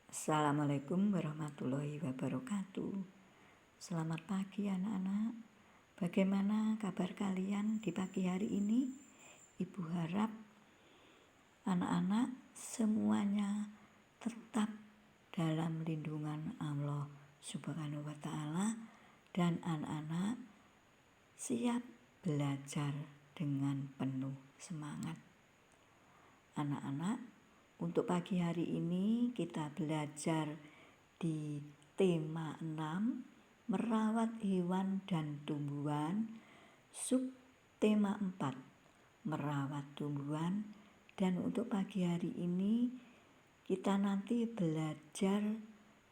Assalamualaikum warahmatullahi wabarakatuh. Selamat pagi anak-anak. Bagaimana kabar kalian di pagi hari ini? Ibu harap anak-anak semuanya tetap dalam lindungan Allah Subhanahu wa Ta'ala, dan anak-anak siap belajar dengan penuh semangat. Anak-anak, untuk pagi hari ini kita belajar di tema 6, merawat hewan dan tumbuhan, subtema 4, merawat tumbuhan. Dan untuk pagi hari ini kita nanti belajar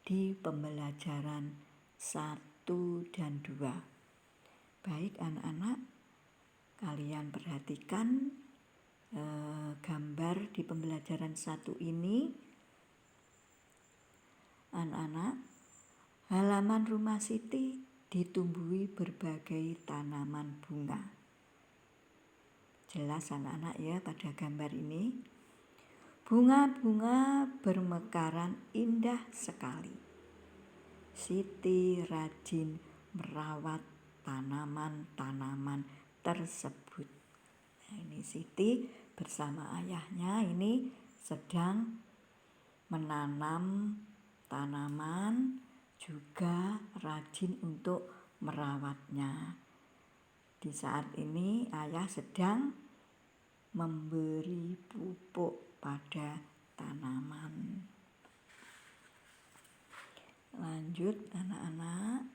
di pembelajaran 1 dan 2. Baik anak-anak, kalian perhatikan gambar di pembelajaran 1 ini. Anak-anak, halaman rumah Siti ditumbuhi berbagai tanaman bunga. Jelas anak-anak ya pada gambar ini. Bunga-bunga bermekaran indah sekali. Siti rajin merawat tanaman-tanaman tersebut. Nah, ini Siti bersama ayahnya ini sedang menanam tanaman, juga rajin untuk merawatnya. Di saat ini ayah sedang memberi pupuk pada tanaman. Lanjut anak-anak.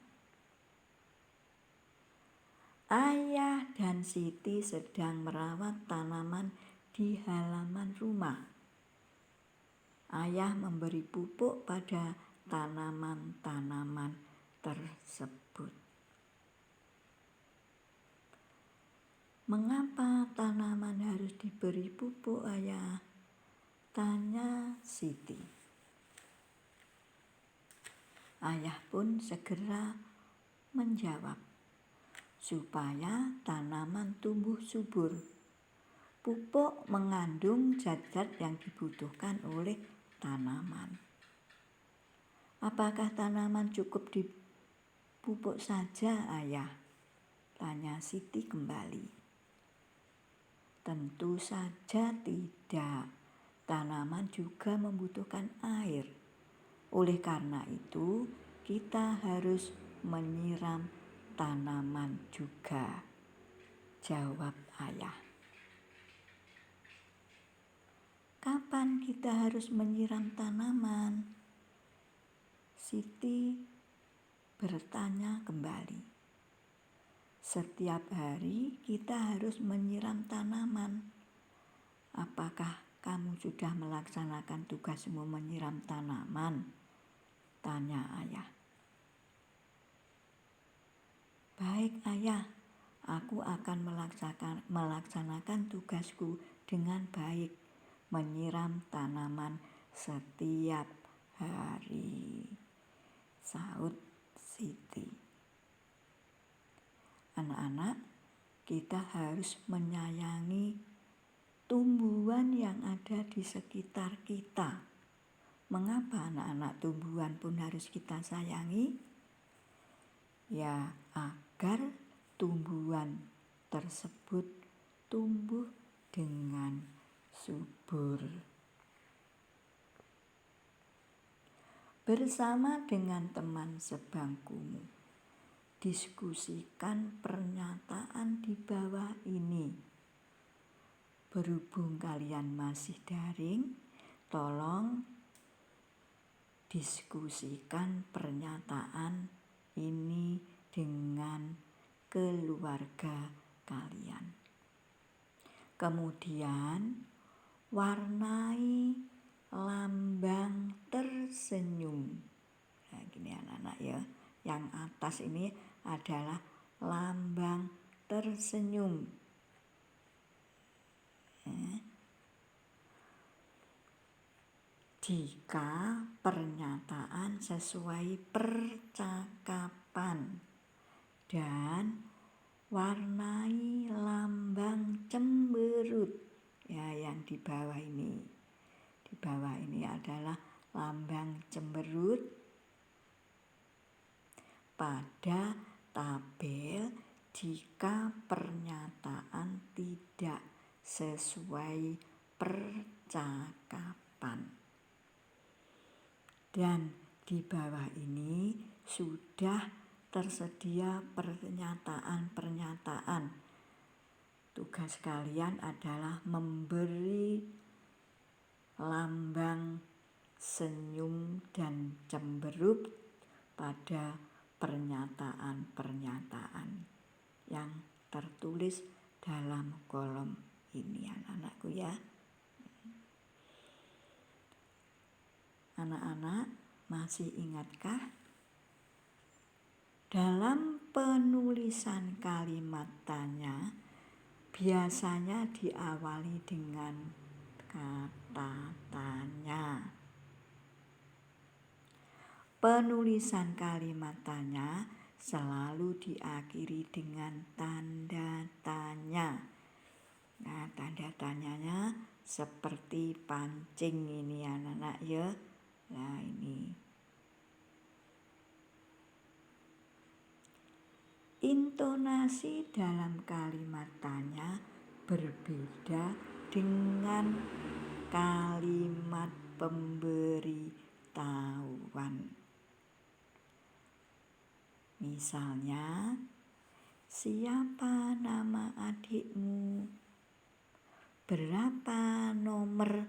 Ayah dan Siti sedang merawat tanaman di halaman rumah. Ayah memberi pupuk pada tanaman-tanaman tersebut. Mengapa tanaman harus diberi pupuk, ayah? Tanya Siti. Ayah pun segera menjawab, supaya tanaman tumbuh subur. Pupuk mengandung zat-zat yang dibutuhkan oleh tanaman. Apakah tanaman cukup dipupuk saja, ayah? Tanya Siti kembali. Tentu saja tidak. Tanaman juga membutuhkan air. Oleh karena itu, kita harus menyiram tanaman juga, jawab ayah. Kapan kita harus menyiram tanaman? Siti bertanya kembali. Setiap hari kita harus menyiram tanaman. Apakah kamu sudah melaksanakan tugasmu menyiram tanaman? Tanya ayah. Baik ayah, aku akan melaksanakan tugasku dengan baik, menyiram tanaman setiap hari, sahut Siti. Anak-anak, kita harus menyayangi tumbuhan yang ada di sekitar kita. Mengapa anak-anak tumbuhan pun harus kita sayangi? Ya, agar tumbuhan tersebut tumbuh dengan subur. Bersama dengan teman sebangkumu, diskusikan pernyataan di bawah ini. Berhubung kalian masih daring, tolong diskusikan pernyataan ini dengan keluarga kalian. Kemudian warnai lambang tersenyum. Nah, gini anak-anak ya. Yang atas ini adalah lambang tersenyum. Jika pernyataan sesuai percakapan, dan warnai lambang cemberut. Ya, yang di bawah ini. Di bawah ini adalah lambang cemberut pada tabel jika pernyataan tidak sesuai percakapan. Dan di bawah ini sudah tersedia pernyataan-pernyataan. Tugas kalian adalah memberi lambang senyum dan cemberut pada pernyataan-pernyataan yang tertulis dalam kolom ini, anak-anakku ya. Anak-anak masih ingatkah? Dalam penulisan kalimat tanya biasanya diawali dengan kata tanya. Penulisan kalimat tanya selalu diakhiri dengan tanda tanya. Nah, tanda tanyanya seperti pancing ini anak-anak ya. Nah, ini. Intonasi dalam kalimat tanya berbeda dengan kalimat pemberitahuan. Misalnya, siapa nama adikmu? Berapa nomor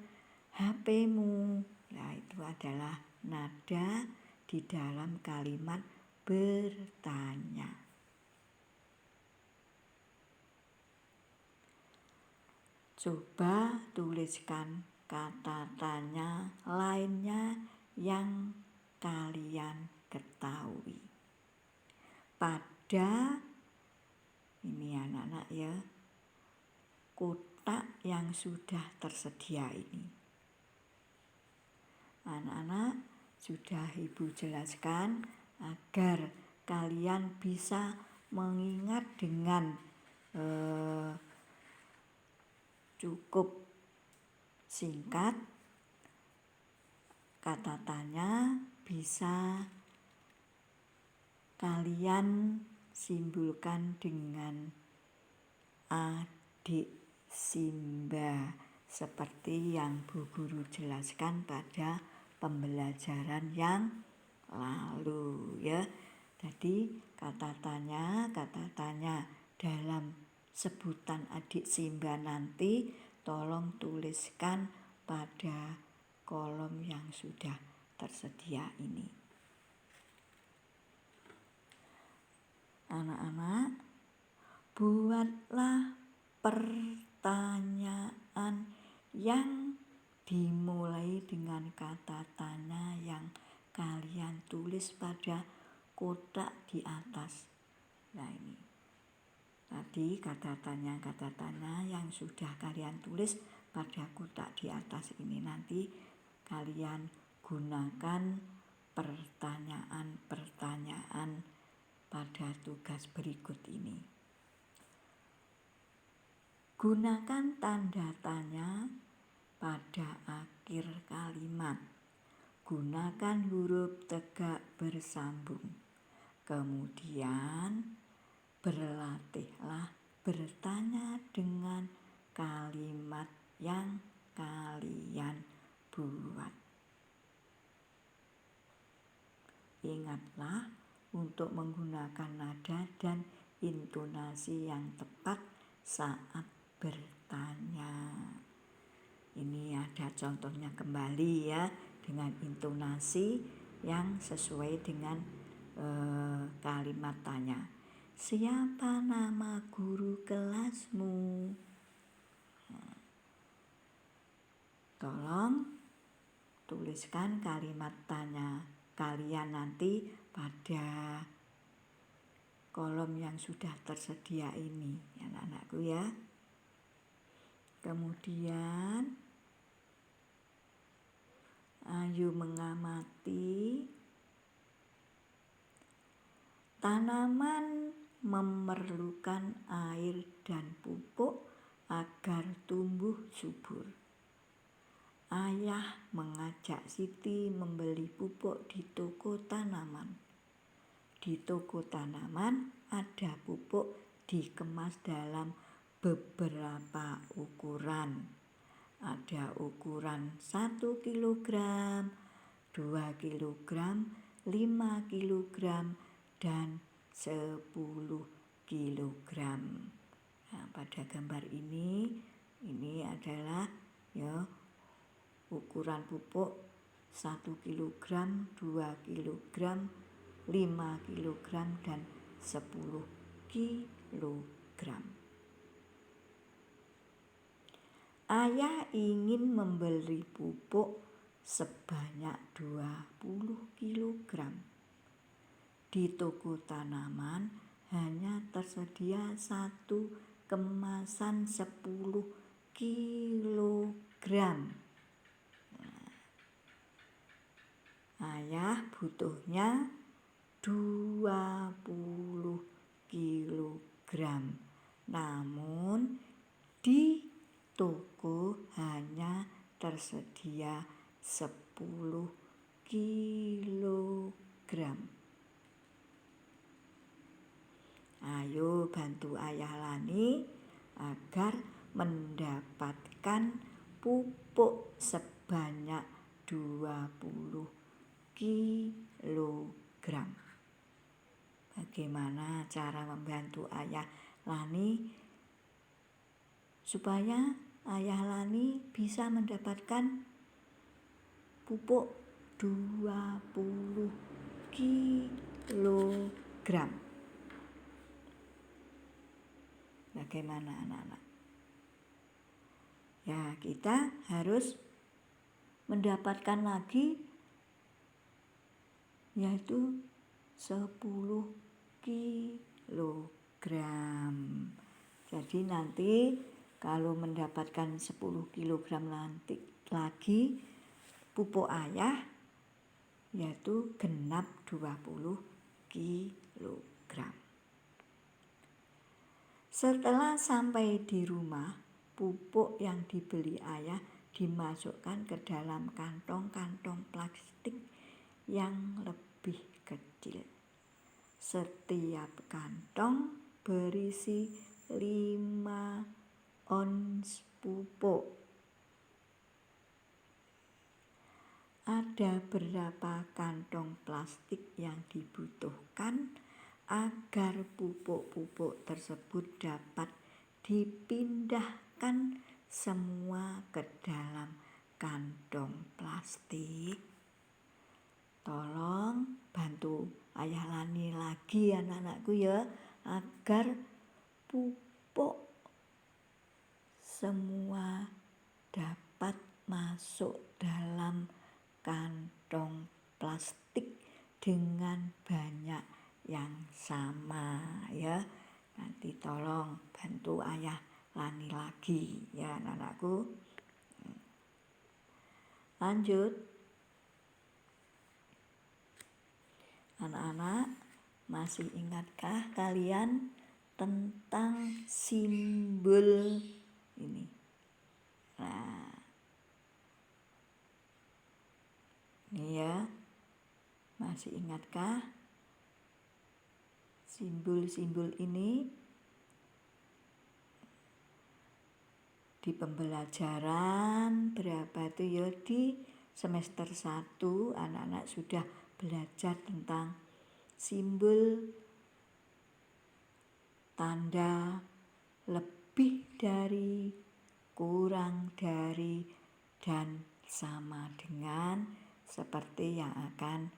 HP-mu? Nah, itu adalah nada di dalam kalimat bertanya. Coba tuliskan kata tanya lainnya yang kalian ketahui. Pada ini anak-anak ya, kotak yang sudah tersedia ini. Anak-anak sudah Ibu jelaskan agar kalian bisa mengingat dengan cukup singkat. Kata tanya bisa kalian simbolkan dengan adik Simba seperti yang Bu Guru jelaskan pada pembelajaran yang lalu ya. Jadi kata tanya dalam sebutan adik Simba nanti tolong tuliskan pada kolom yang sudah tersedia ini. Anak-anak, buatlah pertanyaan yang dimulai dengan kata tanya yang kalian tulis pada kotak di atas. Nah ini, tadi kata tanya yang sudah kalian tulis pada kotak di atas ini. Nanti kalian gunakan pertanyaan-pertanyaan pada tugas berikut ini. Gunakan tanda tanya pada akhir kalimat. Gunakan huruf tegak bersambung. Kemudian berlatihlah bertanya dengan kalimat yang kalian buat. Ingatlah untuk menggunakan nada dan intonasi yang tepat saat bertanya. Ini ada contohnya kembali ya, dengan intonasi yang sesuai dengan kalimat tanya. Siapa nama guru kelasmu? Tolong tuliskan kalimat tanya kalian nanti pada kolom yang sudah tersedia ini, anak-anakku ya. Kemudian ayo mengamati. Tanaman memerlukan air dan pupuk agar tumbuh subur. Ayah mengajak Siti membeli pupuk di toko tanaman. Di toko tanaman ada pupuk dikemas dalam beberapa ukuran. Ada ukuran 1 kilogram, 2 kilogram, 5 kilogram, dan 10 kilogram. Nah, pada gambar ini adalah ya ukuran pupuk 1 kilogram, 2 kilogram, 5 kilogram, dan 10 kilogram. Ayah ingin membeli pupuk sebanyak 20 kilogram. Di toko tanaman hanya tersedia 1 kemasan 10 kilogram. Ayah butuhnya 20 kilogram. Namun di toko hanya tersedia 10 kilogram. Ayo bantu Ayah Lani agar mendapatkan pupuk sebanyak 20 kilogram. Bagaimana cara membantu Ayah Lani supaya Ayah Lani bisa mendapatkan pupuk 20 kilogram? Bagaimana anak-anak? Ya, kita harus mendapatkan lagi yaitu 10 kilogram. Jadi nanti kalau mendapatkan 10 kilogram lagi pupuk Ayah yaitu genap 20 kilogram. Setelah sampai di rumah, pupuk yang dibeli Ayah dimasukkan ke dalam kantong-kantong plastik yang lebih kecil. Setiap kantong berisi 5 ons pupuk. Ada berapa kantong plastik yang dibutuhkan agar pupuk-pupuk tersebut dapat dipindahkan semua ke dalam kantong plastik? Tolong bantu Ayah Lani lagi anak-anakku ya, agar pupuk semua dapat masuk dalam kantong plastik dengan banyak yang sama ya. Nanti tolong bantu Ayah Lani lagi ya anak-anakku. Lanjut. Anak-anak, masih ingatkah kalian tentang simbol ini? Nah, ini ya, masih ingatkah simbol-simbol ini? Di pembelajaran berapa itu ya, di semester 1 anak-anak sudah belajar tentang simbol, tanda, lebih dari, kurang dari, dan sama dengan, seperti yang akan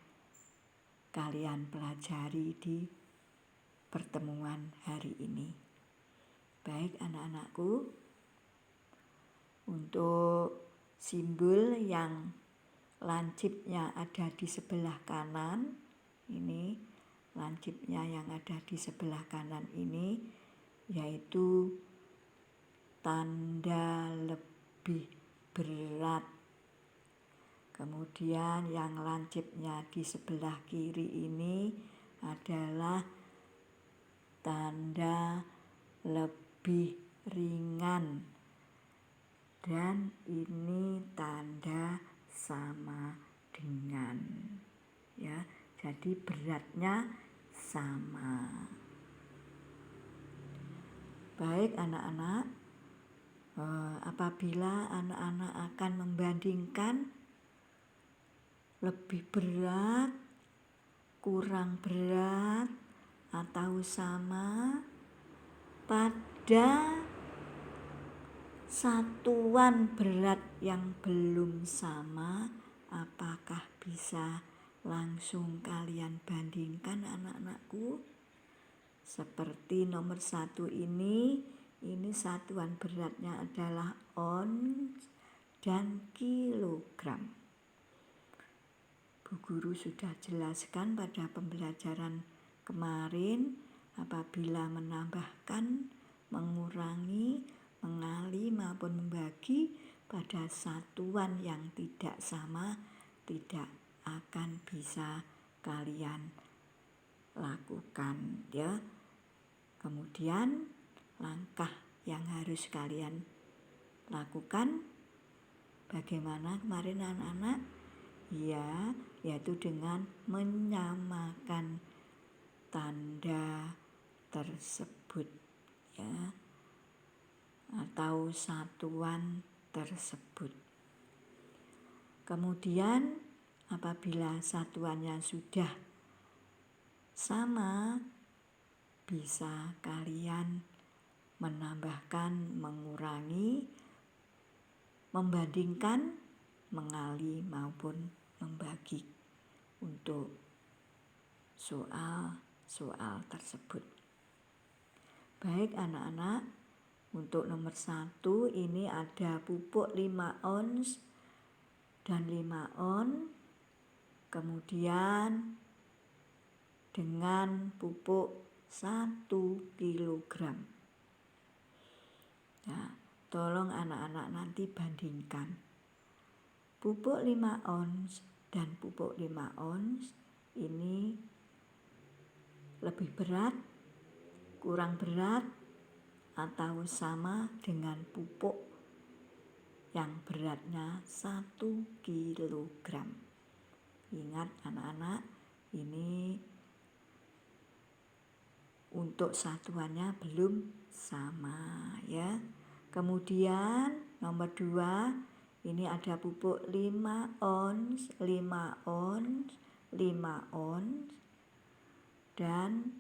kalian pelajari di pertemuan hari ini. Baik anak-anakku, untuk simbol yang lancipnya ada di sebelah kanan, ini lancipnya yang ada di sebelah kanan ini yaitu tanda lebih berat. Kemudian yang lancipnya di sebelah kiri ini adalah tanda lebih ringan. dan ini tanda sama dengan, ya. Jadi beratnya sama. Baik anak-anak, apabila anak-anak akan membandingkan lebih berat, kurang berat, atau sama pada satuan berat yang belum sama, apakah bisa langsung kalian bandingkan anak-anakku? Seperti nomor 1 ini satuan beratnya adalah ons dan kilogram. Bu Guru sudah jelaskan pada pembelajaran kemarin, apabila menambahkan, mengurangi, mengali maupun membagi pada satuan yang tidak sama, tidak akan bisa kalian lakukan, ya. Kemudian langkah yang harus kalian lakukan bagaimana kemarin anak-anak? Ya, yaitu dengan menyamakan tanda tersebut, ya, atau satuan tersebut. Kemudian apabila satuannya sudah sama, bisa kalian menambahkan, mengurangi, membandingkan, mengali maupun membagi untuk soal tersebut. Baik anak-anak, untuk nomor 1 ini ada pupuk 5 ons dan 5 on, kemudian dengan pupuk 1 kilogram. Nah, tolong anak-anak nanti bandingkan pupuk 5 ons dan pupuk 5 ons ini lebih berat, kurang berat, atau sama dengan pupuk yang beratnya 1 kilogram. Ingat anak-anak, ini untuk satuannya belum sama, ya. Kemudian nomor 2 ini ada pupuk 5 ons, 5 ons, 5 ons, dan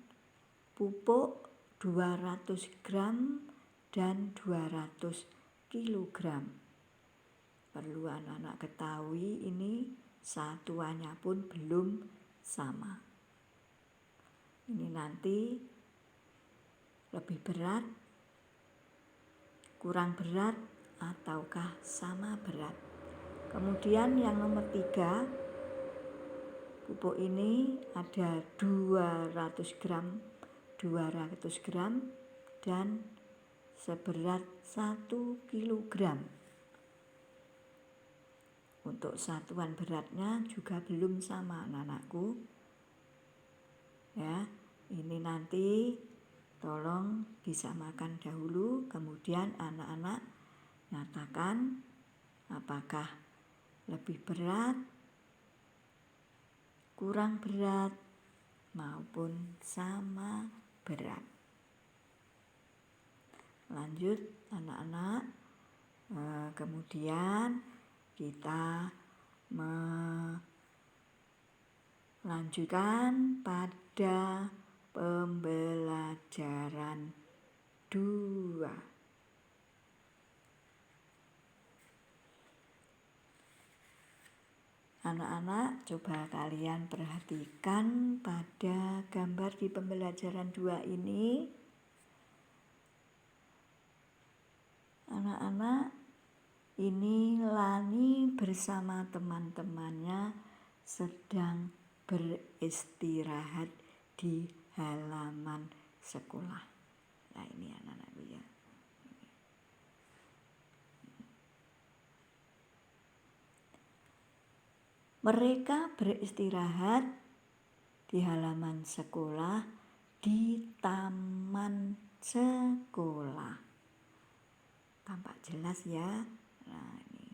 pupuk 200 gram dan 200 kilogram. Perlu anak-anak ketahui ini satuannya pun belum sama. Ini nanti lebih berat, kurang berat, ataukah sama berat. Kemudian yang nomor 3, pupuk ini ada 200 gram dan seberat 1 kilogram. Untuk satuan beratnya juga belum sama anak-anakku, ya. Ini nanti tolong disamakan dahulu, kemudian anak-anak nyatakan apakah lebih berat, kurang berat, maupun sama berat. Lanjut anak-anak, kemudian kita melanjutkan pada pembelajaran 2. Anak-anak, coba kalian perhatikan pada gambar di pembelajaran 2 ini. Anak-anak, ini Lani bersama teman-temannya sedang beristirahat di halaman sekolah. Nah, ini anak-anakku, ya. Mereka beristirahat di halaman sekolah di taman sekolah. Tampak jelas, ya. Nah, ini.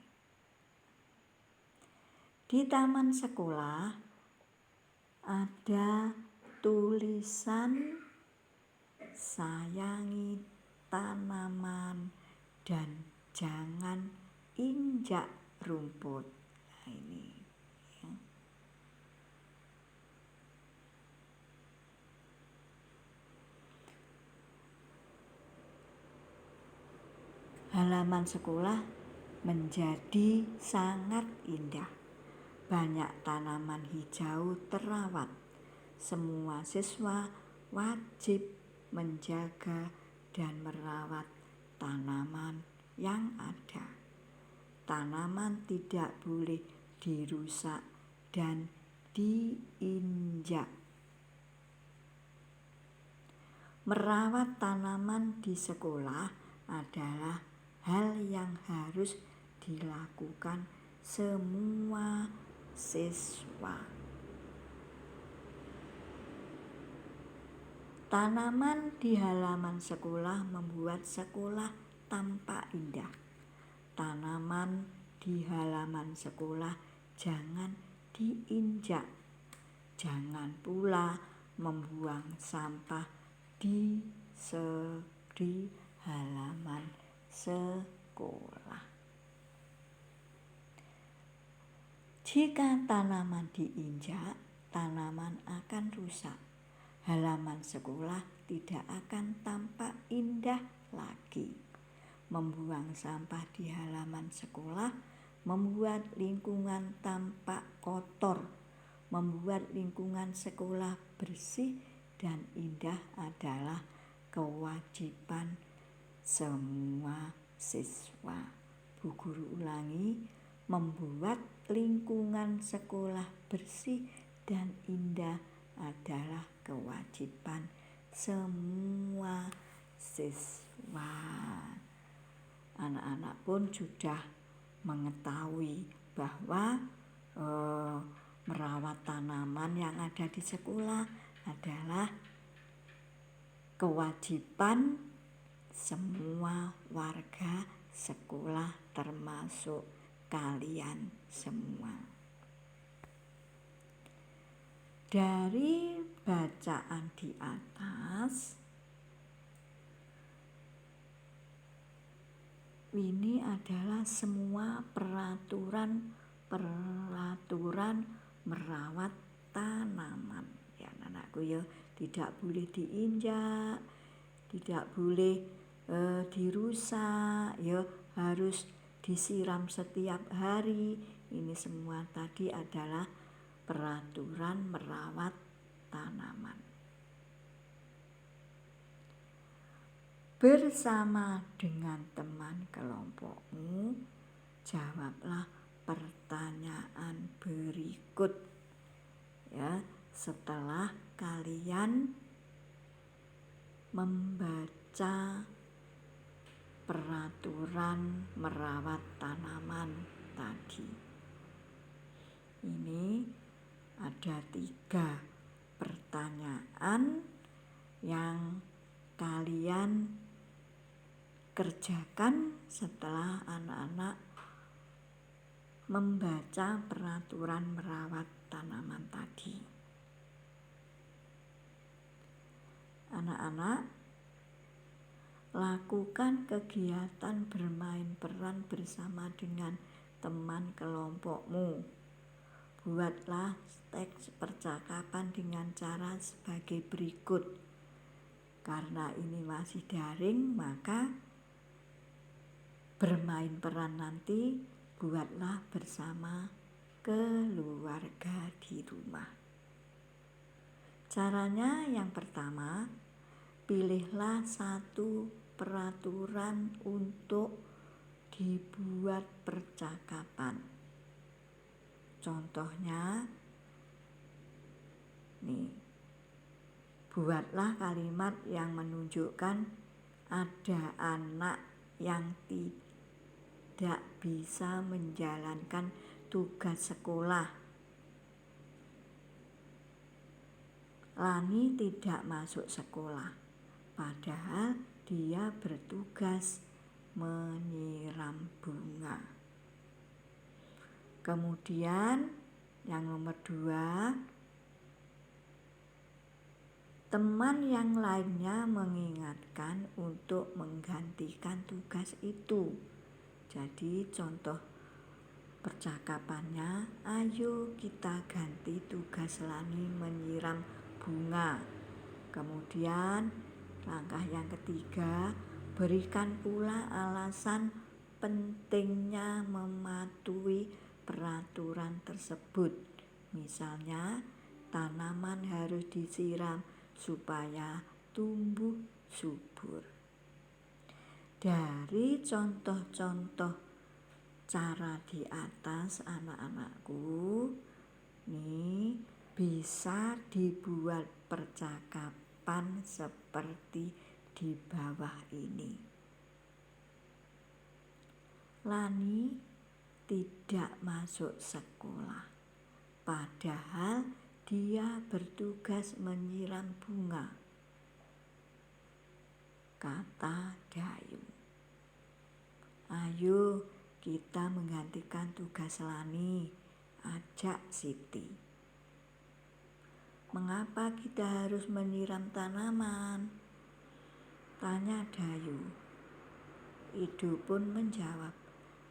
Di taman sekolah ada tulisan sayangi tanaman dan jangan injak rumput. Nah, ini ya. Halaman sekolah menjadi sangat indah. Banyak tanaman hijau terawat. Semua siswa wajib menjaga dan merawat tanaman yang ada. Tanaman tidak boleh dirusak dan diinjak. Merawat tanaman di sekolah adalah hal yang harus dilakukan semua siswa. Tanaman di halaman sekolah membuat sekolah tampak indah. Tanaman di halaman sekolah jangan diinjak. Jangan pula membuang sampah di halaman sekolah. Jika tanaman diinjak, tanaman akan rusak. Halaman sekolah tidak akan tampak indah lagi. Membuang sampah di halaman sekolah membuat lingkungan tampak kotor. Membuat lingkungan sekolah bersih dan indah adalah kewajiban semua siswa. Bu Guru ulangi, membuat lingkungan sekolah bersih dan indah adalah kewajiban semua siswa. Anak-anak pun sudah mengetahui bahwa merawat tanaman yang ada di sekolah adalah kewajiban semua warga sekolah termasuk kalian semua. Dari bacaan di atas, ini adalah semua peraturan merawat tanaman. Ya anakku ya, tidak boleh diinjak, tidak boleh dirusak, ya harus disiram setiap hari. Ini semua tadi adalah peraturan merawat tanaman. Bersama dengan teman kelompokmu, jawablah pertanyaan berikut. Ya, setelah kalian membaca peraturan merawat tanaman tadi. Ini ada 3 pertanyaan yang kalian kerjakan setelah anak-anak membaca peraturan merawat tanaman tadi. Anak-anak, lakukan kegiatan bermain peran bersama dengan teman kelompokmu. Buatlah teks percakapan dengan cara sebagai berikut. Karena ini masih daring, maka bermain peran nanti buatlah bersama keluarga di rumah. Caranya yang pertama, pilihlah 1 peraturan untuk dibuat percakapan. Contohnya, nih, buatlah kalimat yang menunjukkan ada anak yang tidak bisa menjalankan tugas sekolah. Lani tidak masuk sekolah, padahal dia bertugas menyiram bunga. Kemudian yang nomor 2, teman yang lainnya mengingatkan untuk menggantikan tugas itu. Jadi contoh percakapannya, ayo kita ganti tugas Lani menyiram bunga. Kemudian langkah yang ketiga, berikan pula alasan pentingnya mematuhi peraturan tersebut. Misalnya, tanaman harus disiram supaya tumbuh subur. Dari contoh-contoh cara di atas anak-anakku, nih bisa dibuat percakapan seperti di bawah ini. Lani tidak masuk sekolah, padahal dia bertugas menyiram bunga, kata Dayu. Ayo kita menggantikan tugas Lani, ajak Siti. Mengapa kita harus menyiram tanaman? Tanya Dayu. Idu pun menjawab,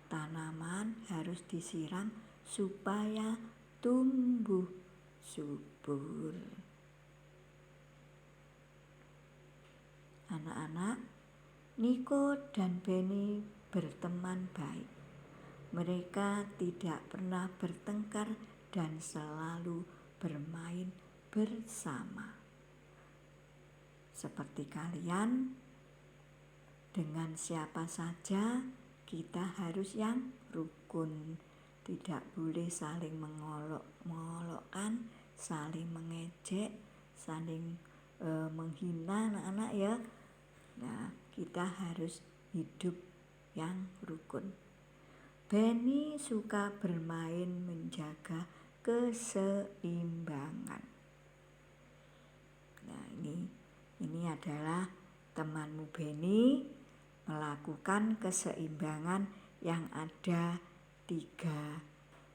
tanaman harus disiram supaya tumbuh subur. Anak-anak, Niko dan Beni berteman baik. Mereka tidak pernah bertengkar dan selalu bermain bersama. Seperti kalian, dengan siapa saja kita harus yang rukun. Tidak boleh saling mengolok-olokkan, saling mengejek, saling menghina anak-anak ya. Nah, kita harus hidup yang rukun. Beni suka bermain menjaga keseimbangan. Nah, ini adalah temanmu Beni melakukan keseimbangan yang ada 3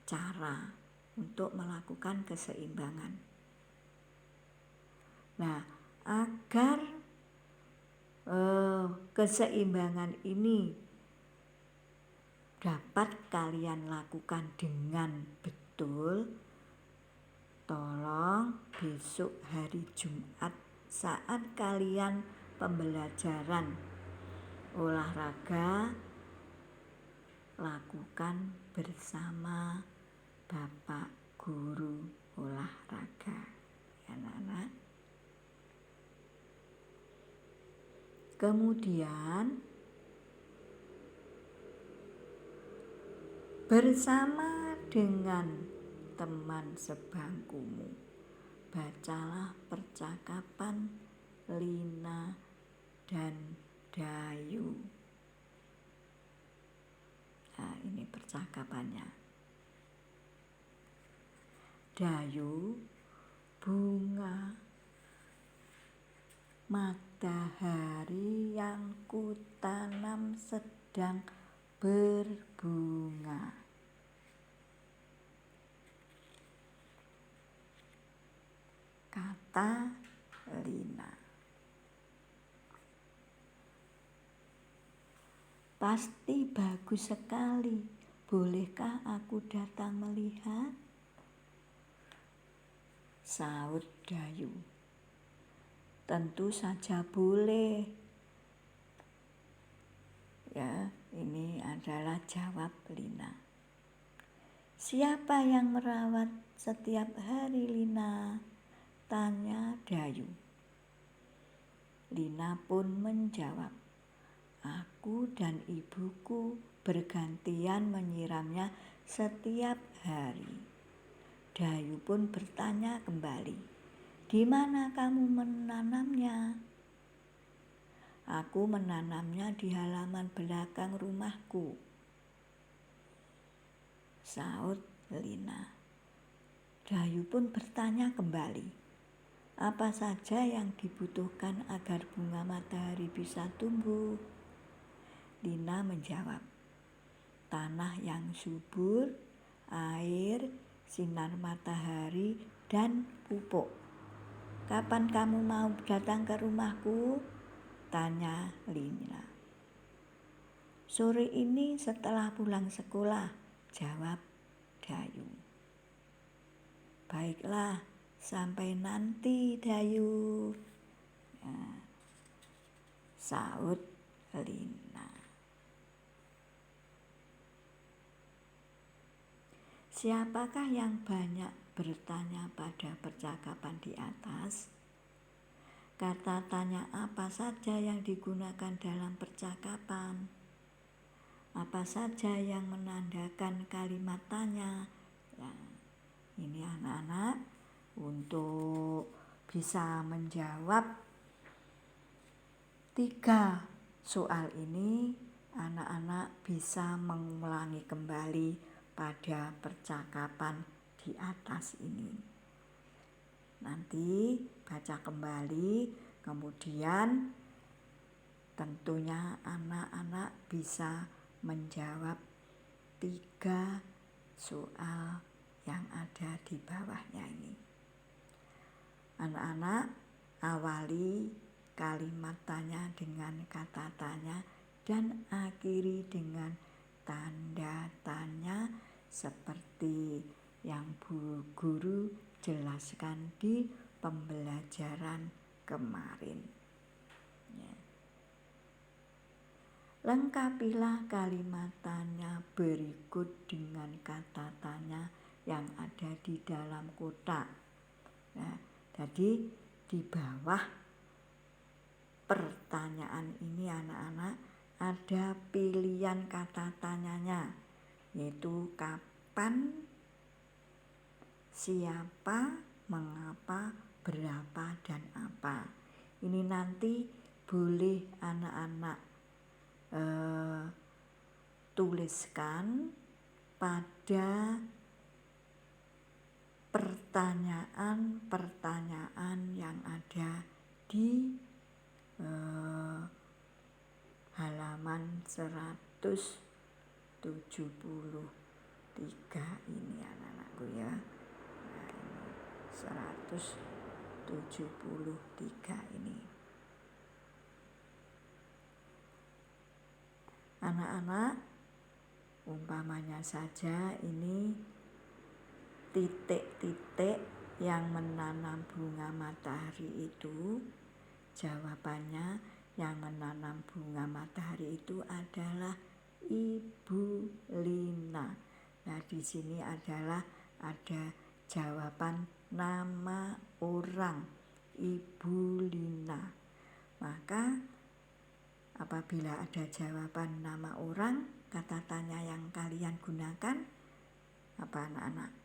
cara untuk melakukan keseimbangan. Nah, agar keseimbangan ini dapat kalian lakukan dengan betul, tolong besok hari Jumat saat kalian pembelajaran olahraga, lakukan bersama Bapak Guru olahraga, ya anak-anak. Kemudian bersama dengan teman sebangkumu, bacalah percakapan Lina dan Dayu. Nah, ini percakapannya. Dayu, bunga matahari yang kutanam sedang berbunga. Kata Lina. Pasti bagus sekali. Bolehkah aku datang melihat? Saut Dayu. Tentu saja boleh. Ya, ini adalah jawab Lina. Siapa yang merawat setiap hari Lina? Tanya Dayu. Lina pun menjawab, aku dan ibuku bergantian menyiramnya setiap hari. Dayu pun bertanya kembali, di mana kamu menanamnya? Aku menanamnya di halaman belakang rumahku. Saut Lina. Dayu pun bertanya kembali, apa saja yang dibutuhkan agar bunga matahari bisa tumbuh? Lina menjawab, tanah yang subur, air, sinar matahari, dan pupuk. Kapan kamu mau datang ke rumahku? Tanya Lina. Sore ini setelah pulang sekolah, jawab Dayu. Baiklah, sampai nanti Dayu, sahut Lina. Siapakah yang banyak bertanya pada percakapan di atas? Kata tanya apa saja yang digunakan dalam percakapan? Apa saja yang menandakan kalimat tanya? Nah, ini anak-anak untuk bisa menjawab 3 soal ini, anak-anak bisa mengulangi kembali pada percakapan di atas ini. Nanti baca kembali, kemudian tentunya anak-anak bisa menjawab 3 soal yang ada di bawahnya ini. Anak-anak awali kalimat tanya dengan kata tanya dan akhiri dengan tanda tanya seperti yang Bu Guru jelaskan di pembelajaran kemarin. Ya. Lengkapilah kalimat tanya berikut dengan kata tanya yang ada di dalam kotak. Nah, jadi di bawah pertanyaan ini anak-anak ada pilihan kata tanyanya, yaitu kapan, siapa, mengapa, berapa, dan apa. Ini nanti boleh anak-anak tuliskan pada pertanyaan-pertanyaan yang ada di halaman 173 ini anak-anakku ya. Nah, ini 173 ini. Anak-anak, umpamanya saja ini titik-titik yang menanam bunga matahari itu, jawabannya yang menanam bunga matahari itu adalah Ibu Lina. Nah, di sini adalah ada jawaban nama orang, Ibu Lina. Maka apabila ada jawaban nama orang, kata tanya yang kalian gunakan apa anak-anak?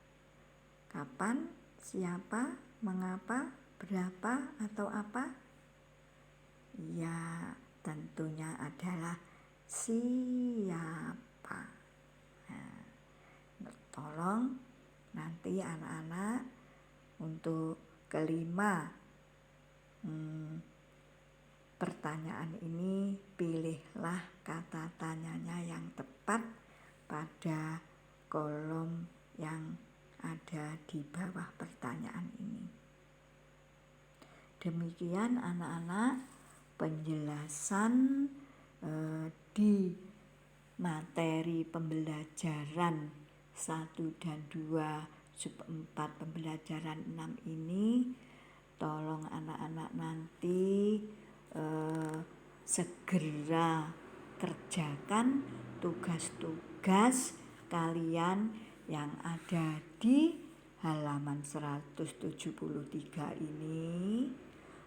Kapan, siapa, mengapa, berapa, atau apa? Ya, tentunya adalah siapa. Nah, tolong nanti anak-anak untuk kelima pertanyaan ini pilihlah kata tanyanya yang tepat pada kolom yang ada di bawah pertanyaan ini. Demikian anak-anak penjelasan di materi pembelajaran 1 dan 2 sub 4 pembelajaran 6 ini. Tolong anak-anak nanti segera kerjakan tugas-tugas kalian yang ada di halaman 173 ini,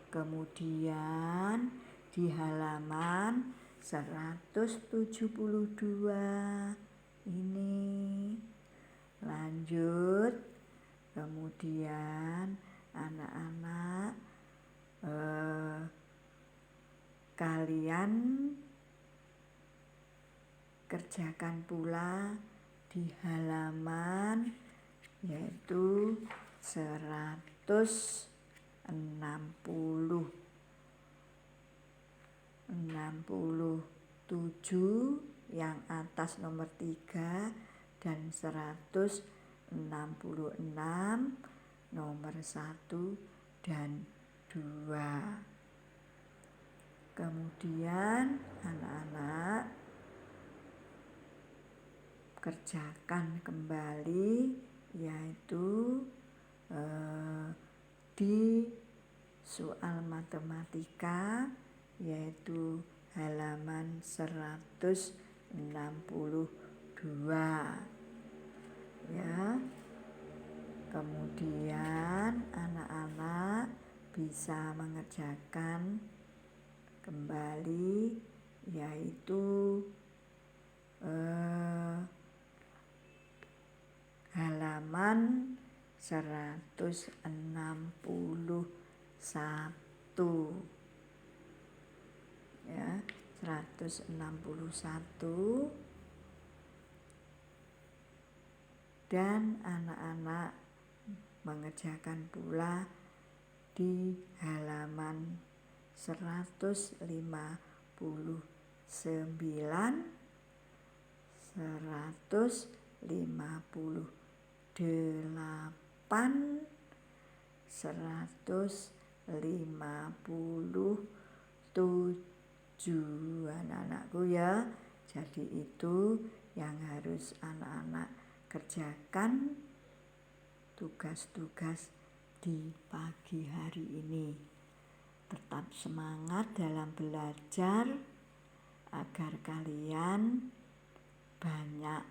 kemudian di halaman 172 ini, lanjut, kemudian anak-anak kalian kerjakan pula di halaman yaitu 167 yang atas nomor 3 dan 166 nomor 1 dan 2. Kemudian anak-anak kerjakan kembali, yaitu di soal matematika, yaitu halaman 162 ya. Kemudian anak-anak bisa mengerjakan kembali, yaitu halaman 161 ya, 161. Dan anak-anak mengerjakan pula di halaman 159, 158, 157 anak-anakku ya. Jadi itu yang harus anak-anak kerjakan tugas-tugas di pagi hari ini. Tetap semangat dalam belajar agar kalian banyak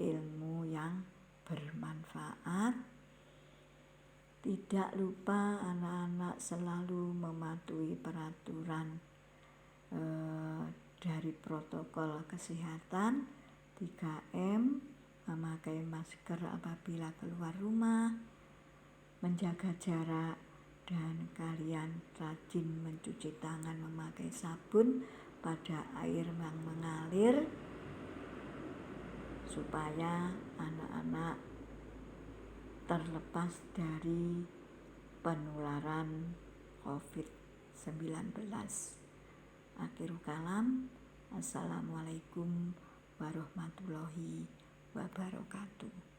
ilmu yang bermanfaat. Tidak lupa anak-anak selalu mematuhi peraturan dari protokol kesehatan 3M, memakai masker apabila keluar rumah, menjaga jarak, dan kalian rajin mencuci tangan memakai sabun pada air yang mengalir, supaya anak-anak terlepas dari penularan COVID-19. Akhirul kalam, assalamualaikum warahmatullahi wabarakatuh.